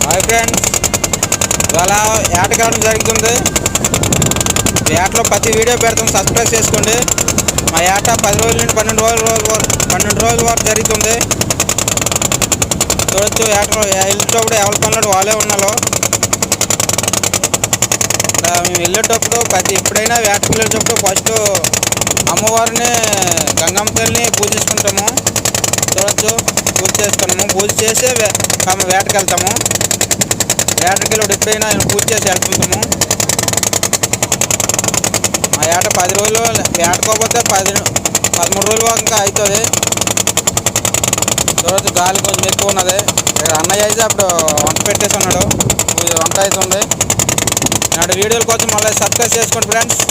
Hi friends, ఇవాళ వేటగాడడం జరుగుతుంది. వేటలో ప్రతి వీడియో పెడతాం, సబ్స్క్రైబ్ చేసుకోండి. మా ఏట 10 రోజుల నుండి 12 రోజుల వరకు జరుగుతుంది. చూడొచ్చు, వేటలో వెళ్ళేటప్పుడు ఎవరి పనులు వాళ్ళే ఉన్నాలో. మేము వెళ్ళేటప్పుడు ఎప్పుడైనా వేటకు వెళ్ళేటప్పుడు ఫస్ట్ అమ్మవారిని గంగమ్మ తల్లిని పూజించుకుంటాము. చూడొచ్చు, పూజ చేసుకున్నాము. పూజ చేసి వేటకి వెళ్తాము. వేటకి వెళ్ళి ఎప్పుడైనా పూజ చేసి వెళ్తుంటాము. మా ఏట 10 రోజులు వేటకోకపోతే 13 రోజుల వరకు ఇంకా అవుతుంది. చూడొచ్చు, గాలి కొంచెం ఎక్కువ ఉన్నది. ఇక్కడ అన్నయ్య అయితే అప్పుడు వంట పెట్టేసి ఉన్నాడు, వంట అవుతుంది. నాటి వీడియోల కోసం మళ్ళీ సబ్స్క్రైబ్ చేసుకోండి ఫ్రెండ్స్.